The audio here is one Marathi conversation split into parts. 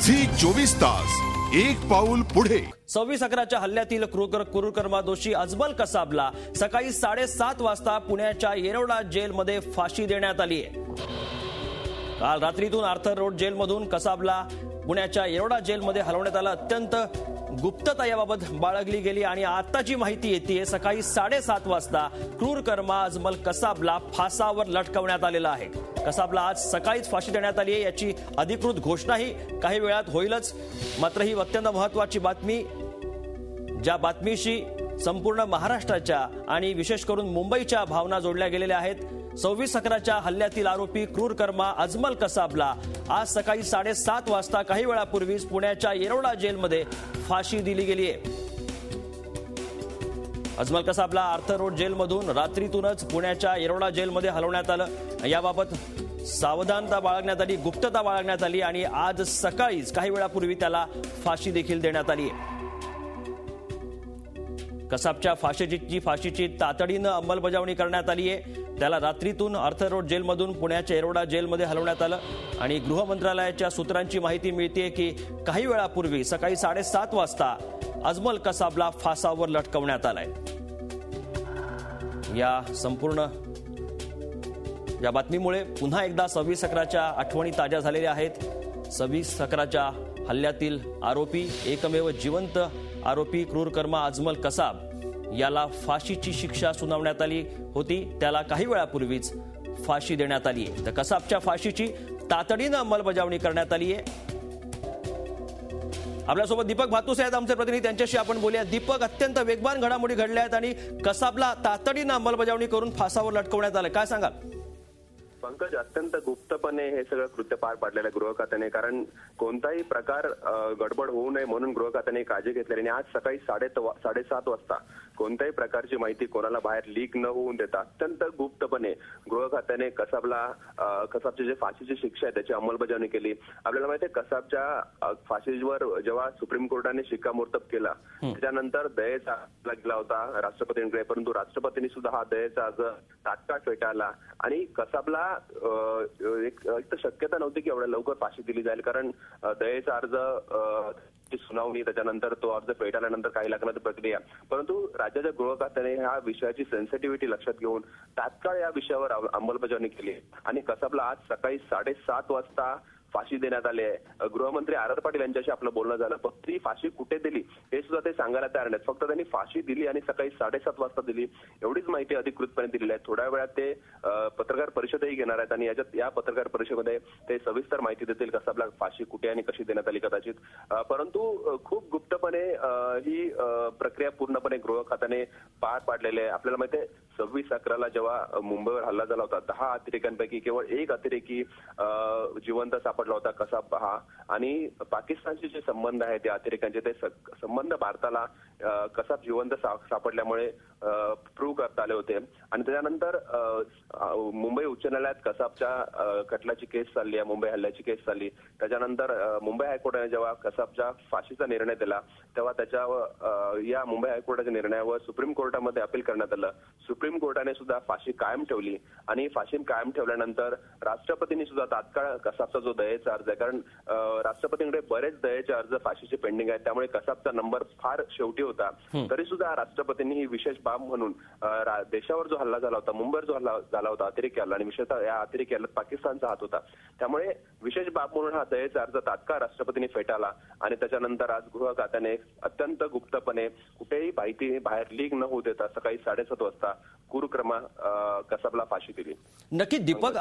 झी 24 तास एक पाऊल पुढे। 26/11च्या हल्ल्यातील क्रूरकर्मा दोषी अजमल कसाबला सकाळी 7:30 वाजता पुण्याच्या येरवडा जेलमध्ये फाशी देण्यात आली आहे। काल रात्रीतून आर्थर रोड जेलमधून कसाबला पुण्याच्या येरवडा जेलमध्ये हलवण्यात आलं। अत्यंत गुप्तता याबाबत बाळगली गेली आणि आताची माहिती येते सकाळी 7:30 वाजता क्रूरकर्मा अजमल कसाबला फासावर लटकवण्यात आलेला आहे। कसाबला आज सकाळीच फाशी देण्यात आली आहे। याची अधिकृत घोषणाही काही वेळात होईलच। मात्र ही अत्यंत महत्त्वाची बातमी, ज्या बातमीशी संपूर्ण महाराष्ट्राच्या आणि विशेष करून मुंबईच्या भावना जोडल्या गेलेल्या आहेत। 26/11च्या हल्ल्यातील आरोपी क्रूरकर्मा अजमल कसाबला आज सकाळी 7:30 वाजता काही वेळापूर्वीच पुण्याच्या येरवडा जेलमध्ये फाशी दिली गेली आहे। अजमल कसाबला आर्थर रोड जेलमधून रात्रीतूनच पुण्याच्या येरवडा जेलमध्ये हलवण्यात आलं। याबाबत सावधानता बाळगण्यात आली, गुप्तता बाळगण्यात आली आणि आज सकाळीच काही वेळापूर्वी त्याला फाशी देखील देण्यात आली आहे। कसाबच्या फाशीची तातडीनं अंमलबजावणी करण्यात आली आहे। त्याला रात्रीतून आर्थर रोड जेलमधून पुण्याच्या येरवडा जेलमध्ये हलवण्यात आलं आणि गृह मंत्रालयाच्या सूत्रांची माहिती मिळते की काही वेळापूर्वी सकाळी 7:30 वाजता अजमल कसाबला फासावर लटकवण्यात आलाय। या संपूर्ण या बातमीमुळे पुन्हा एकदा 26/11च्या आठवणी ताज्या झालेल्या आहेत। 26/11च्या हल्ल्यातील आरोपी, एकमेव जिवंत आरोपी क्रूरकर्मा अजमल कसाब याला फाशीची शिक्षा सुनावण्यात आली होती। त्याला काही वेळापूर्वीच फाशी देण्यात आली आहे। तर कसाबच्या फाशीची तातडीनं अंमलबजावणी करण्यात आली आहे। आपल्यासोबत दीपक भातुसे आहेत आमचे प्रतिनिधी, त्यांच्याशी आपण बोलूया। दीपक, अत्यंत वेगवान घडामोडी घडल्या आहेत आणि कसाबला तातडीनं अंमलबजावणी करून फासावर लटकवण्यात आलं, काय सांगाल? पंकज, अत्यंत गुप्तपणे हे सगळं कृत्य पार पाडलेलं आहे गृह खात्याने, कारण कोणताही प्रकार गडबड होऊ नये म्हणून गृह खात्याने काळजी घेतलेली आणि आज सकाळी 7:30 वाजता कोणत्याही प्रकारची माहिती कोणाला बाहेर लीक न होऊन देता अत्यंत गुप्तपणे गृह खात्याने कसाबची जे फाशीची शिक्षा आहे त्याची अंमलबजावणी केली। आपल्याला माहिती आहे कसाबच्या फाशीवर जेव्हा सुप्रीम कोर्टाने शिक्कामोर्तब केला त्याच्यानंतर दयेचा अर्ज गेला होता राष्ट्रपतींकडे, परंतु राष्ट्रपतींनी सुद्धा हा दयेचा अर्ज तात्काळ फेटाळला आणि कसाबला एक तर शक्यता नव्हती की एवढ्या लवकर फाशी दिली जाईल, कारण दयेचा अर्ज सुनावणी त्याच्यानंतर तो अर्ज फेटाळल्यानंतर काही लागण्याची प्रक्रिया, परंतु राज्याच्या गृह खात्याने ह्या विषयाची सेन्सिटिव्हिटी लक्षात घेऊन तात्काळ या विषयावर अंमलबजावणी केली आणि कसाबला आज सकाळी 7:30 वाजता फाशी देण्यात आली आहे। गृहमंत्री आर पाटील यांच्याशी आपलं बोलणं झालं, पण ती फाशी कुठे दिली हे सुद्धा ते सांगायला तयार नाहीत। फक्त त्यांनी फाशी दिली आणि सकाळी 7:30 वाजता दिली एवढीच माहिती अधिकृतपणे दिलेली आहे। थोड्या वेळात ते पत्रकार परिषदही घेणार आहेत आणि या पत्रकार परिषदेमध्ये ते सविस्तर माहिती देतील कसाबला फाशी कुठे आणि कशी देण्यात आली कदाचित, परंतु खूप गुप्तपणे ही प्रक्रिया पूर्णपणे गृह खात्याने पार पाडलेली आहे। आपल्याला माहिती आहे 26/11ला जेव्हा मुंबईवर हल्ला झाला होता 10 अतिरेक्यांपैकी केवळ एक अतिरेकी जिवंत सापडला होता कसाब हा, आणि पाकिस्तानचे जे संबंध आहेत त्या अतिरेक्यांचे ते संबंध भारताला कसाब जिवंत सापडल्यामुळे प्रूव्ह करता आले होते आणि त्याच्यानंतर मुंबई उच्च न्यायालयात कसाबच्या खटल्याची केस चालली आहे, मुंबई हल्ल्याची केस चालली। त्याच्यानंतर मुंबई हायकोर्टाने जेव्हा कसाबच्या फाशीचा निर्णय दिला तेव्हा त्याच्यावर या मुंबई हायकोर्टाच्या निर्णयावर सुप्रीम कोर्टामध्ये अपील करण्यात आलं। सुप्रीम कोर्टाने सुद्धा फाशी कायम ठेवली आणि फाशी कायम ठेवल्यानंतर राष्ट्रपतींनी सुद्धा तात्काळ कसाबचा जो दयेचा अर्ज आहे, कारण राष्ट्रपतींकडे बरेच दयेचे अर्ज फाशीचे पेंडिंग आहेत, त्यामुळे कसाबचा नंबर फार शेवटी होता, तरी सुद्धा राष्ट्रपतींनी ही विशेष बाब म्हणून देशावर जो हल्ला झाला होता, मुंबईवर जो हल्ला झाला होता अतिरेकी हल्ला आणि विशेषतः या अतिरेकी हल्ल्यात पाकिस्तानचा हात होता, त्यामुळे विशेष बाब म्हणून हा दयेचा अर्ज तात्काळ राष्ट्रपतींनी फेटाळला आणि त्याच्यानंतर आज गृह खात्याने अत्यंत गुप्तपणे कुठेही माहिती बाहेर लीक न होऊ देता सकाळी 7:30 वाजता क्रूरकर्मा कसाबला फाशी दिली। नक्की दीपक,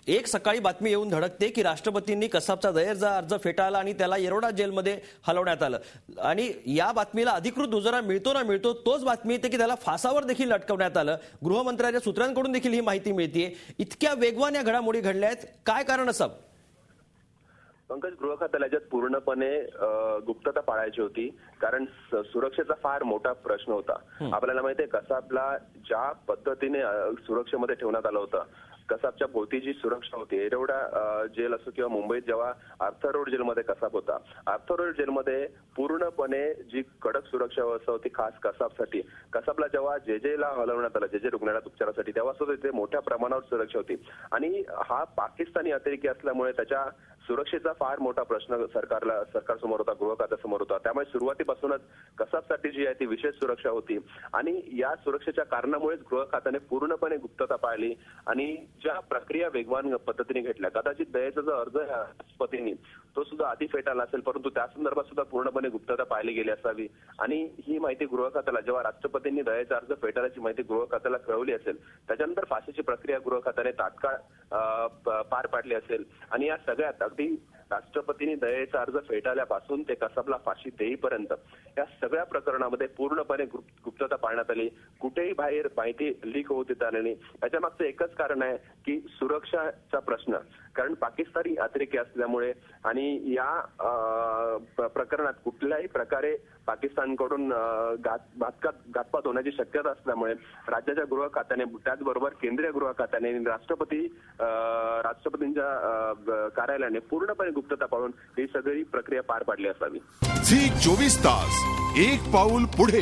एक सकाळी बातमी येऊन धडकते की राष्ट्रपतींनी कसाबचा दयेचा अर्ज फेटाळला आणि त्याला येरवडा जेलमध्ये हलवण्यात आलं आणि या बातमीला अधिकृत दुजोरा मिळतो ना मिळतो तोच बातमी येते की त्याला फासावर देखील लटकवण्यात आलं। गृहमंत्र्यांच्या सूत्रांकडून देखील ही माहिती मिळते। इतक्या वेगवान या घडामोडी घडल्या आहेत, काय कारण असावं? पंकज, गृह खात्याला याच्यात पूर्णपणे गुप्तता पाळायची होती, कारण सुरक्षेचा फार मोठा प्रश्न होता। आपल्याला माहिती आहे कसाबला ज्या पद्धतीने सुरक्षेमध्ये ठेवण्यात आलं होतं, कसाबच्या भोवती जी सुरक्षा होती, येरवडा जेल असो किंवा मुंबईत जेव्हा आर्थर रोड जेलमध्ये कसाब होता, आर्थर रोड जेलमध्ये पूर्णपणे जी कडक सुरक्षा व्यवस्था होती खास कसाबसाठी, कसाबला जेव्हा जेजेला हलवण्यात आलं, जेजे रुग्णालयात उपचारासाठी, तेव्हा सुद्धा तिथे मोठ्या प्रमाणावर सुरक्षा होती आणि हा पाकिस्तानी अतिरेकी असल्यामुळे त्याच्या सुरक्षेचा फार मोठा प्रश्न सरकारसमोर होता, गृह खात्यासमोर होता. त्यामुळे सुरुवातीपासूनच कसाबसाठी जी आहे ती विशेष सुरक्षा होती आणि या सुरक्षेच्या कारणामुळेच गृह खात्याने पूर्णपणे गुप्तता पाळली आणि ज्या प्रक्रिया वेगवान पद्धतीने घेतल्या. कदाचित दयेचा जो अर्ज आहे राष्ट्रपतींनी तो सुद्धा आधी फेटाळला असेल, परंतु त्या संदर्भात सुद्धा पूर्णपणे गुप्तता पाळली गेली असावी आणि ही माहिती गृह खात्याला जेव्हा राष्ट्रपतींनी दयेचा अर्ज फेटाळल्याची माहिती गृह खात्याला कळवली असेल, त्याच्यानंतर फाशीची प्रक्रिया गृह खात्याने तात्काळ पार पाडली असेल आणि या सगळ्यात अगदी राष्ट्रपतींनी दयेचा अर्ज फेटाळल्यापासून ते कसाबला फाशी देईपर्यंत या सगळ्या प्रकरणामध्ये पूर्णपणे गुप्तता पाळण्यात आली. कुठेही बाहेर माहिती लीक होऊ देता आली नाही. याच्या मागचं एकच कारण आहे की सुरक्षाचा प्रश्न. कारण पाकिस्तानी अतिरेकी असल्यामुळे आणि या प्रकरणात कुठल्याही प्रकारे पाकिस्तानकडून घातपात होण्याची शक्यता असल्यामुळे राज्याच्या गृह खात्याने त्याचबरोबर केंद्रीय गृह खात्याने राष्ट्रपतींच्या कार्यालयाने पूर्णपणे गुप्तता पाळून ही सगळी प्रक्रिया पार पाडली असावी. झी 24 तास एक पाऊल पुढे.